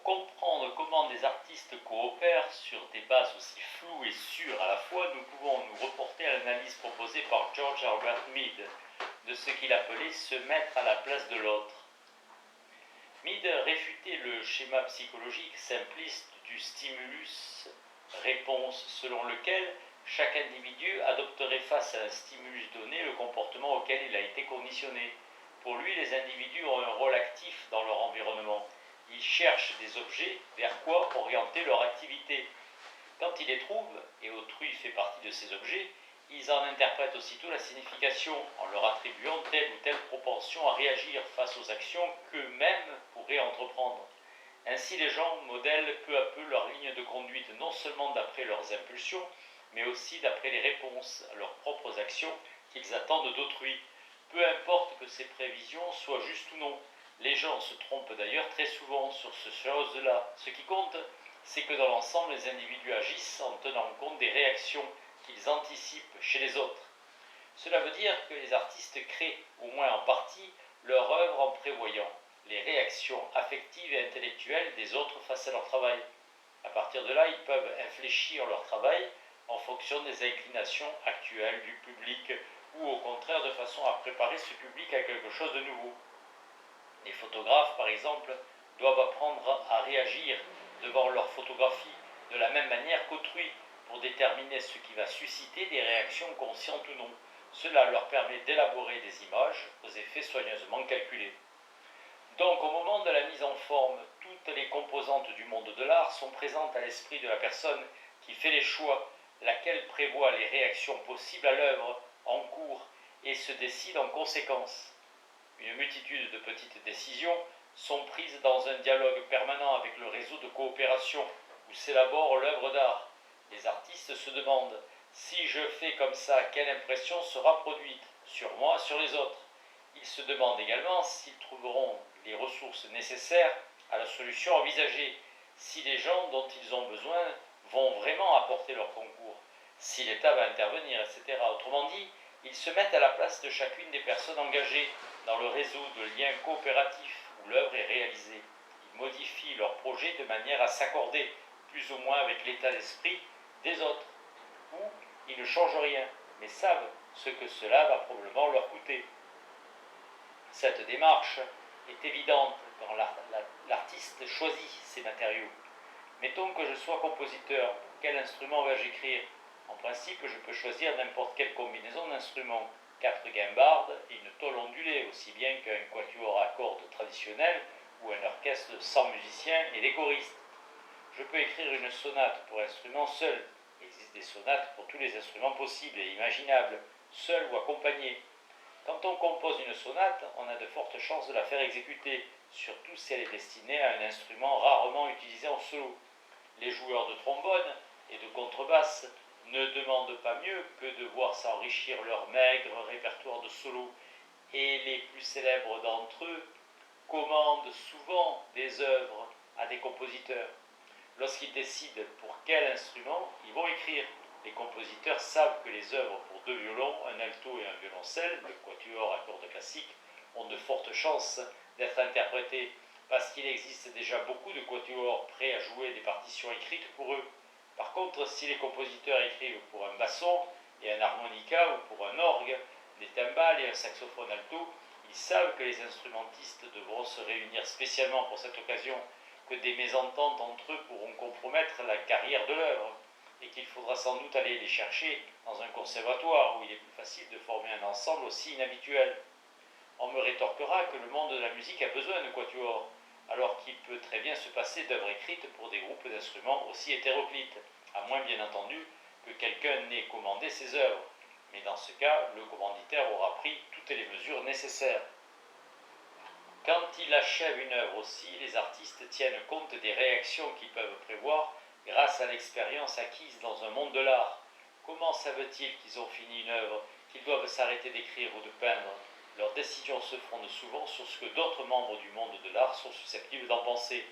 comprendre comment des artistes coopèrent sur des bases aussi floues et sûres à la fois, nous pouvons nous reporter à l'analyse proposée par George Herbert Mead de ce qu'il appelait se mettre à la place de l'autre. Mead réfutait le schéma psychologique simpliste du stimulus-réponse selon lequel chaque individu adopterait face à un stimulus donné le comportement auquel il a été conditionné. Pour lui, les individus ont un rôle actif dans leur environnement. Ils cherchent des objets vers quoi orienter leur activité. Quand ils les trouvent, et autrui fait partie de ces objets, ils en interprètent aussitôt la signification en leur attribuant telle ou telle propension à réagir face aux actions qu'eux-mêmes pourraient entreprendre. Ainsi, les gens modèlent peu à peu leur ligne de conduite non seulement d'après leurs impulsions, mais aussi d'après les réponses à leurs propres actions qu'ils attendent d'autrui. Peu importe que ces prévisions soient justes ou non. Les gens se trompent d'ailleurs très souvent sur ce chose-là. Ce qui compte, c'est que dans l'ensemble, les individus agissent en tenant compte des réactions qu'ils anticipent chez les autres. Cela veut dire que les artistes créent, au moins en partie, leur œuvre en prévoyant les réactions affectives et intellectuelles des autres face à leur travail. À partir de là, ils peuvent infléchir leur travail en fonction des inclinations actuelles du public ou au contraire de façon à préparer ce public à quelque chose de nouveau. Les photographes, par exemple, doivent apprendre à réagir devant leur photographie de la même manière qu'autrui pour déterminer ce qui va susciter des réactions conscientes ou non. Cela leur permet d'élaborer des images aux effets soigneusement calculés. Donc, au moment de la mise en forme, toutes les composantes du monde de l'art sont présentes à l'esprit de la personne qui fait les choix, laquelle prévoit les réactions possibles à l'œuvre en cours et se décide en conséquence. Une multitude de petites décisions sont prises dans un dialogue permanent avec le réseau de coopération où s'élabore l'œuvre d'art. Les artistes se demandent « si je fais comme ça, quelle impression sera produite sur moi, sur les autres ?» Ils se demandent également s'ils trouveront les ressources nécessaires à la solution envisagée, si les gens dont ils ont besoin vont vraiment apporter leur concours, si l'État va intervenir, etc. Autrement dit, ils se mettent à la place de chacune des personnes engagées dans le réseau de liens coopératifs où l'œuvre est réalisée. Ils modifient leur projet de manière à s'accorder plus ou moins avec l'état d'esprit des autres, ou ils ne changent rien, mais savent ce que cela va probablement leur coûter. Cette démarche est évidente quand l'artiste choisit ses matériaux. Mettons que je sois compositeur, quel instrument vais-je écrire? En principe, je peux choisir n'importe quelle combinaison d'instruments, 4 guimbardes et une tôle ondulée, aussi bien qu'un quatuor à cordes traditionnel ou un orchestre sans musiciens et des choristes. Je peux écrire une sonate pour instrument seul. Il existe des sonates pour tous les instruments possibles et imaginables, seuls ou accompagnés. Quand on compose une sonate, on a de fortes chances de la faire exécuter, surtout si elle est destinée à un instrument rarement utilisé en solo. Les joueurs de trombone et de contrebasse ne demandent pas mieux que de voir s'enrichir leur maigre répertoire de solos, et les plus célèbres d'entre eux commandent souvent des œuvres à des compositeurs. Lorsqu'ils décident pour quel instrument ils vont écrire, les compositeurs savent que les œuvres pour 2 violons, un alto et un violoncelle, le quatuor à cordes classiques, ont de fortes chances d'être interprétées parce qu'il existe déjà beaucoup de quatuors prêts à jouer des partitions écrites pour eux. Par contre, si les compositeurs écrivent pour un basson et un harmonica ou pour un orgue, des timbales et un saxophone alto, ils savent que les instrumentistes devront se réunir spécialement pour cette occasion, que des mésententes entre eux pourront compromettre la carrière de l'œuvre, et qu'il faudra sans doute aller les chercher dans un conservatoire où il est plus facile de former un ensemble aussi inhabituel. On me rétorquera que le monde de la musique a besoin de quatuors, alors qu'il peut très bien se passer d'œuvres écrites pour des groupes d'instruments aussi hétéroclites, à moins bien entendu que quelqu'un n'ait commandé ces œuvres. Mais dans ce cas, le commanditaire aura pris toutes les mesures nécessaires. Quand il achève une œuvre aussi, les artistes tiennent compte des réactions qu'ils peuvent prévoir grâce à l'expérience acquise dans un monde de l'art. Comment savent-ils qu'ils ont fini une œuvre, qu'ils doivent s'arrêter d'écrire ou de peindre? Leurs décisions se fondent souvent sur ce que d'autres membres du monde de l'art sont susceptibles d'en penser.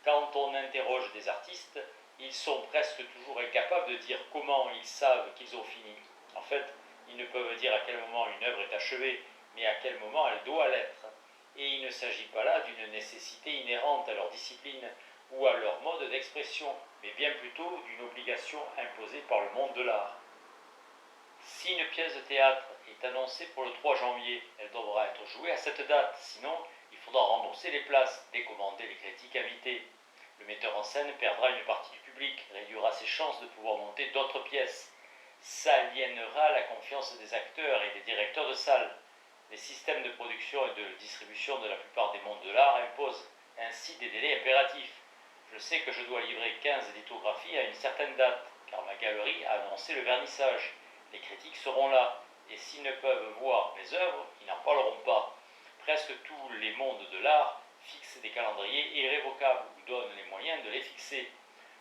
Quand on interroge des artistes, ils sont presque toujours incapables de dire comment ils savent qu'ils ont fini. En fait, ils ne peuvent dire à quel moment une œuvre est achevée, mais à quel moment elle doit l'être. Et il ne s'agit pas là d'une nécessité inhérente à leur discipline ou à leur mode d'expression, mais bien plutôt d'une obligation imposée par le monde de l'art. Si une pièce de théâtre est annoncée pour le 3 janvier, elle devra être jouée à cette date, sinon il faudra rembourser les places, décommander les critiques invités. Le metteur en scène perdra une partie du public, réduira ses chances de pouvoir monter d'autres pièces, s'aliénera la confiance des acteurs et des directeurs de salle. Les systèmes de production et de distribution de la plupart des mondes de l'art imposent ainsi des délais impératifs. Je sais que je dois livrer 15 lithographies à une certaine date, car ma galerie a annoncé le vernissage. Les critiques seront là, et s'ils ne peuvent voir mes œuvres, ils n'en parleront pas. Presque tous les mondes de l'art fixent des calendriers irrévocables ou donnent les moyens de les fixer.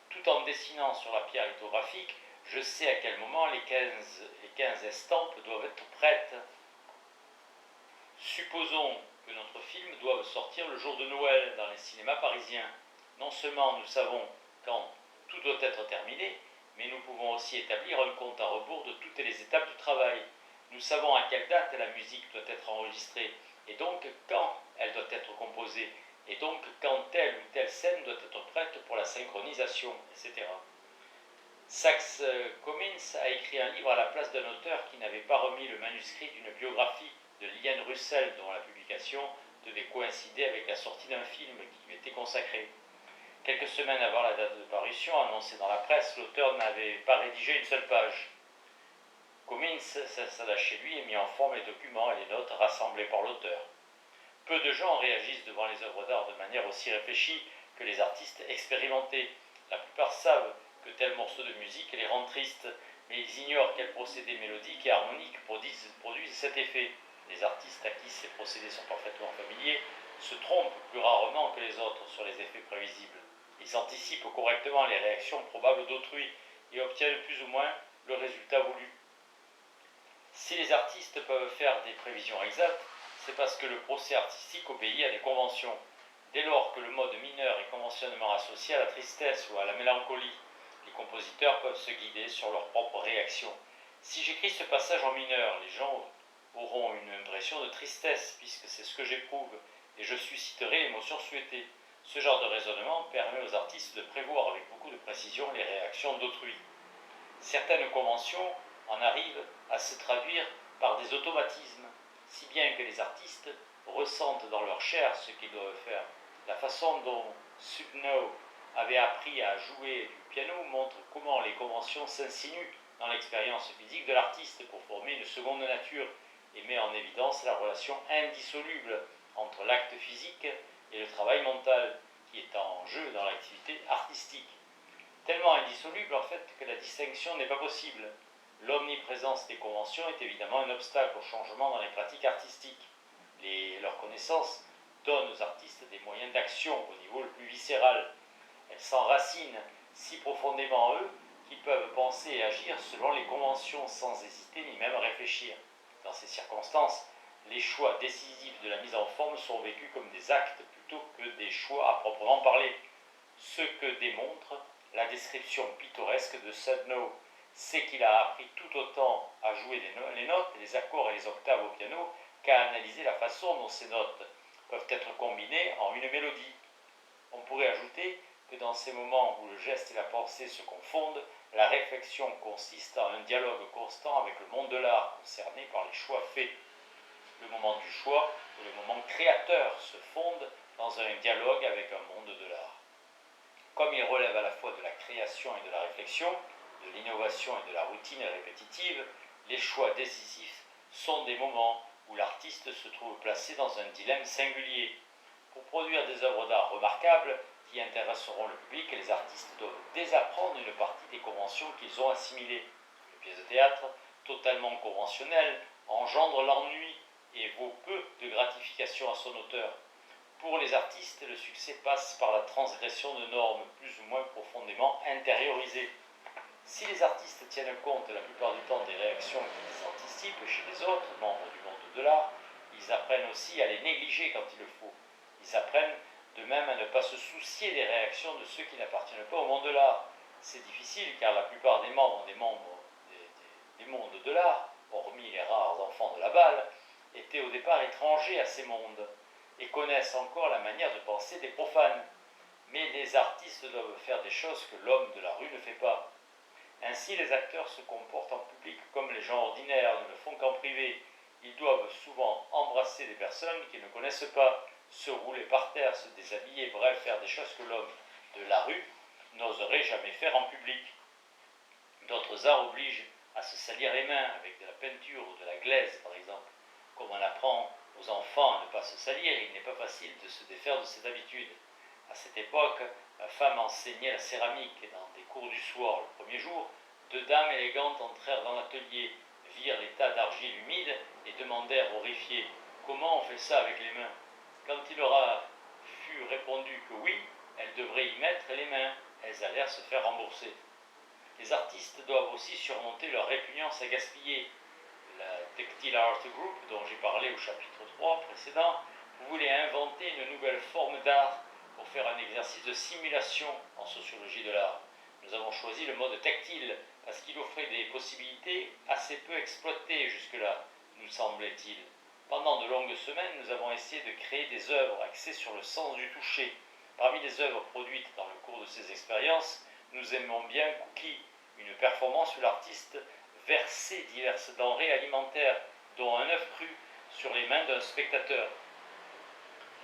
Tout en dessinant sur la pierre lithographique, je sais à quel moment les 15 estampes doivent être prêtes. Supposons que notre film doive sortir le jour de Noël dans les cinémas parisiens. Non seulement nous savons quand tout doit être terminé, mais nous pouvons aussi établir un compte à rebours de toutes les étapes du travail. Nous savons à quelle date la musique doit être enregistrée, et donc quand elle doit être composée, et donc quand telle ou telle scène doit être prête pour la synchronisation, etc. Sax Commins a écrit un livre à la place d'un auteur qui n'avait pas remis le manuscrit d'une biographie de Liliane Russell, dont la publication devait coïncider avec la sortie d'un film qui lui était consacré. Quelques semaines avant la date de parution, annoncée dans la presse, l'auteur n'avait pas rédigé une seule page. Cummins s'installa chez lui et mit en forme les documents et les notes rassemblés par l'auteur. Peu de gens réagissent devant les œuvres d'art de manière aussi réfléchie que les artistes expérimentés. La plupart savent que tel morceau de musique les rend tristes, mais ils ignorent quels procédés mélodiques et harmoniques produisent cet effet. Les artistes à qui ces procédés sont parfaitement familiers se trompent plus rarement que les autres sur les effets prévisibles. Ils anticipent correctement les réactions probables d'autrui et obtiennent plus ou moins le résultat voulu. Si les artistes peuvent faire des prévisions exactes, c'est parce que le procès artistique obéit à des conventions. Dès lors que le mode mineur est conventionnellement associé à la tristesse ou à la mélancolie, les compositeurs peuvent se guider sur leur propre réaction. Si j'écris ce passage en mineur, les gens auront une impression de tristesse, puisque c'est ce que j'éprouve, et je susciterai l'émotion souhaitée. Ce genre de raisonnement permet aux artistes de prévoir avec beaucoup de précision les réactions d'autrui. Certaines conventions en arrivent à se traduire par des automatismes, si bien que les artistes ressentent dans leur chair ce qu'ils doivent faire. La façon dont Subno avait appris à jouer du piano montre comment les conventions s'insinuent dans l'expérience physique de l'artiste pour former une seconde nature et met en évidence la relation indissoluble entre l'acte physique et le travail mental qui est en jeu dans l'activité artistique. Tellement indissoluble en fait que la distinction n'est pas possible. L'omniprésence des conventions est évidemment un obstacle au changement dans les pratiques artistiques. Leurs connaissances donnent aux artistes des moyens d'action au niveau le plus viscéral. Elles s'enracinent si profondément en eux qu'ils peuvent penser et agir selon les conventions sans hésiter ni même réfléchir. Dans ces circonstances, les choix décisifs de la mise en forme sont vécus comme des actes plutôt que des choix à proprement parler. Ce que démontre la description pittoresque de Sudnow, c'est qu'il a appris tout autant à jouer les notes, les accords et les octaves au piano qu'à analyser la façon dont ces notes peuvent être combinées en une mélodie. On pourrait ajouter que dans ces moments où le geste et la pensée se confondent, la réflexion consiste en un dialogue constant avec le monde de l'art concerné par les choix faits. Le moment du choix et le moment créateur se fondent dans un dialogue avec un monde de l'art. Comme il relève à la fois de la création et de la réflexion, de l'innovation et de la routine répétitive, les choix décisifs sont des moments où l'artiste se trouve placé dans un dilemme singulier. Pour produire des œuvres d'art remarquables qui intéresseront le public, les artistes doivent désapprendre une partie des conventions qu'ils ont assimilées. Une pièce de théâtre totalement conventionnelle engendre l'ennui et vaut peu de gratification à son auteur. Pour les artistes, le succès passe par la transgression de normes plus ou moins profondément intériorisées. Si les artistes tiennent compte la plupart du temps des réactions qu'ils anticipent chez les autres membres du monde de l'art, ils apprennent aussi à les négliger quand il le faut. Ils apprennent de même à ne pas se soucier des réactions de ceux qui n'appartiennent pas au monde de l'art. C'est difficile car la plupart des membres des mondes de l'art, hormis les rares enfants de la balle, étaient au départ étrangers à ces mondes et connaissent encore la manière de penser des profanes. mais les artistes doivent faire des choses que l'homme de la rue ne fait pas. Ainsi, les acteurs se comportent en public comme les gens ordinaires, ne le font qu'en privé. Ils doivent souvent embrasser des personnes qu'ils ne connaissent pas, se rouler par terre, se déshabiller, bref, faire des choses que l'homme de la rue n'oserait jamais faire en public. D'autres arts obligent à se salir les mains avec de la peinture ou de la glaise, par exemple. Comme on apprend aux enfants à ne pas se salir, il n'est pas facile de se défaire de cette habitude. À cette époque, ma femme enseignait la céramique et dans des cours du soir. Le premier jour, deux dames élégantes entrèrent dans l'atelier, virent les tas d'argile humide et demandèrent horrifiées « Comment on fait ça avec les mains ?» Quand il leur a fut répondu que oui, elles devraient y mettre les mains, elles allèrent se faire rembourser. Les artistes doivent aussi surmonter leur répugnance à gaspiller. La Textile Art Group, dont j'ai parlé au chapitre 3 précédent, voulait inventer une nouvelle forme d'art pour faire un exercice de simulation en sociologie de l'art. Nous avons choisi le mode tactile parce qu'il offrait des possibilités assez peu exploitées jusque-là, nous semblait-il. Pendant de longues semaines, nous avons essayé de créer des œuvres axées sur le sens du toucher. Parmi les œuvres produites dans le cours de ces expériences, nous aimons bien Cookie, une performance où l'artiste versait diverses denrées alimentaires, dont un œuf cru, sur les mains d'un spectateur.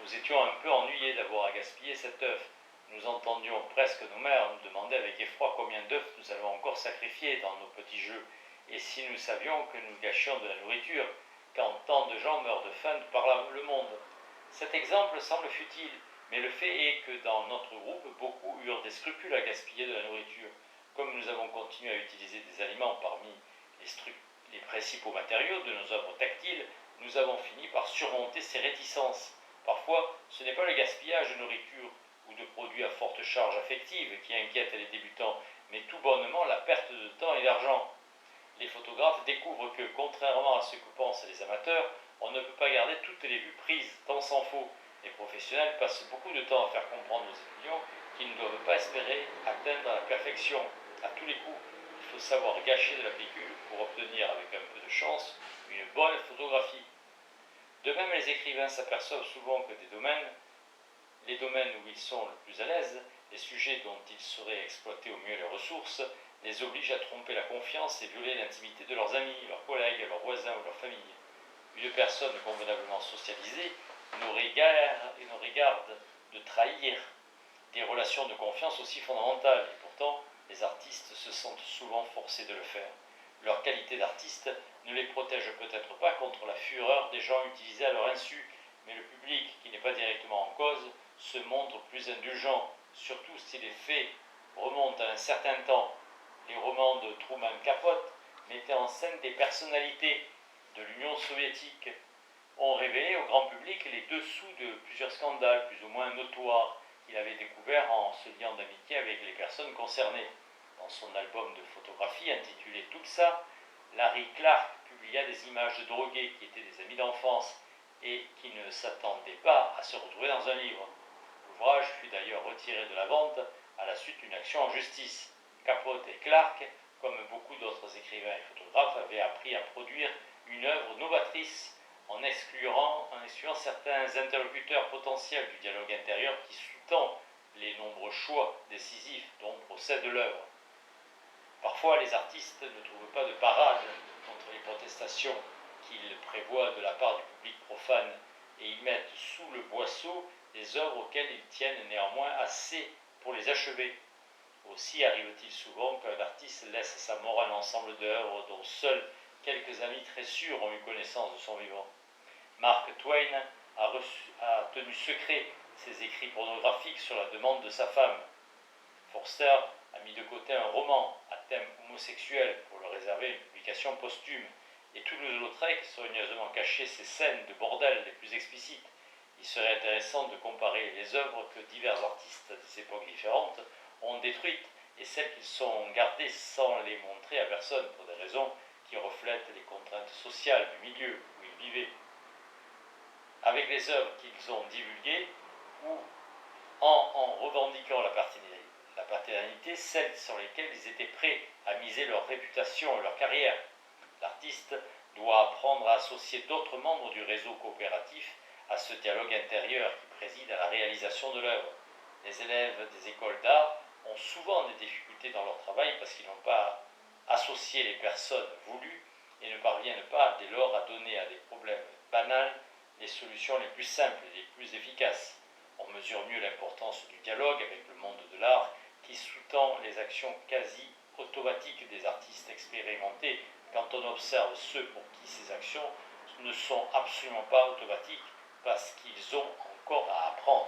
Nous étions un peu ennuyés d'avoir à gaspiller cet œuf. Nous entendions presque nos mères nous demander avec effroi combien d'œufs nous allons encore sacrifier dans nos petits jeux, et si nous savions que nous gâchions de la nourriture, quand tant de gens meurent de faim par le monde. Cet exemple semble futile, mais le fait est que dans notre groupe, beaucoup eurent des scrupules à gaspiller de la nourriture. Comme nous avons continué à utiliser des aliments parmi les principaux matériaux de nos œuvres tactiles, nous avons fini par surmonter ces réticences. Parfois, ce n'est pas le gaspillage de nourriture ou de produits à forte charge affective qui inquiète les débutants, mais tout bonnement la perte de temps et d'argent. Les photographes découvrent que, contrairement à ce que pensent les amateurs, on ne peut pas garder toutes les vues prises, tant s'en faut. Les professionnels passent beaucoup de temps à faire comprendre aux étudiants qu'ils ne doivent pas espérer atteindre la perfection. À tous les coups, il faut savoir gâcher de la pellicule pour obtenir, avec un peu de chance, une bonne photographie. De même, les écrivains s'aperçoivent souvent que les domaines où ils sont le plus à l'aise, les sujets dont ils sauraient exploiter au mieux les ressources, les obligent à tromper la confiance et violer l'intimité de leurs amis, leurs collègues, leurs voisins ou leur famille. Une personne convenablement socialisée n'aurait garde de trahir des relations de confiance aussi fondamentales, et pourtant les artistes se sentent souvent forcés de le faire. Leur qualité d'artiste ne les protège peut-être pas contre la fureur des gens utilisés à leur insu, mais le public, qui n'est pas directement en cause, se montre plus indulgent, surtout si les faits remontent à un certain temps. Les romans de Truman Capote mettaient en scène des personnalités de l'Union soviétique, ont révélé au grand public les dessous de plusieurs scandales plus ou moins notoires qu'il avait découverts en se liant d'amitié avec les personnes concernées. Dans son album de photographie intitulé Tout ça, Larry Clark publia des images de drogués qui étaient des amis d'enfance et qui ne s'attendaient pas à se retrouver dans un livre. L'ouvrage fut d'ailleurs retiré de la vente à la suite d'une action en justice. Capote et Clark, comme beaucoup d'autres écrivains et photographes, avaient appris à produire une œuvre novatrice en excluant certains interlocuteurs potentiels du dialogue intérieur qui sous-tend les nombreux choix décisifs dont procède l'œuvre. Parfois, les artistes ne trouvent pas de parade contre les protestations qu'ils prévoient de la part du public profane et ils mettent sous le boisseau des œuvres auxquelles ils tiennent néanmoins assez pour les achever. Aussi arrive-t-il souvent qu'un artiste laisse à sa mort un ensemble d'œuvres dont seuls quelques amis très sûrs ont eu connaissance de son vivant. Mark Twain a tenu secret ses écrits pornographiques sur la demande de sa femme. Forster a mis de côté un roman à thème homosexuel pour le réserver à une publication posthume, et Toulouse-Lautrec soigneusement caché ses scènes de bordel les plus explicites. Il serait intéressant de comparer les œuvres que divers artistes des époques différentes ont détruites et celles qu'ils sont gardées sans les montrer à personne pour des raisons qui reflètent les contraintes sociales du milieu où ils vivaient. Avec les œuvres qu'ils ont divulguées ou en revendiquant la paternité, celles sur lesquelles ils étaient prêts à miser leur réputation et leur carrière. L'artiste doit apprendre à associer d'autres membres du réseau coopératif à ce dialogue intérieur qui préside à la réalisation de l'œuvre. Les élèves des écoles d'art ont souvent des difficultés dans leur travail parce qu'ils n'ont pas associé les personnes voulues et ne parviennent pas dès lors à donner à des problèmes banals les solutions les plus simples et les plus efficaces. On mesure mieux l'importance du dialogue avec le monde de l'art qui sous-tend les actions quasi automatiques des artistes expérimentés quand on observe ceux pour qui ces actions ne sont absolument pas automatiques parce qu'ils ont encore à apprendre.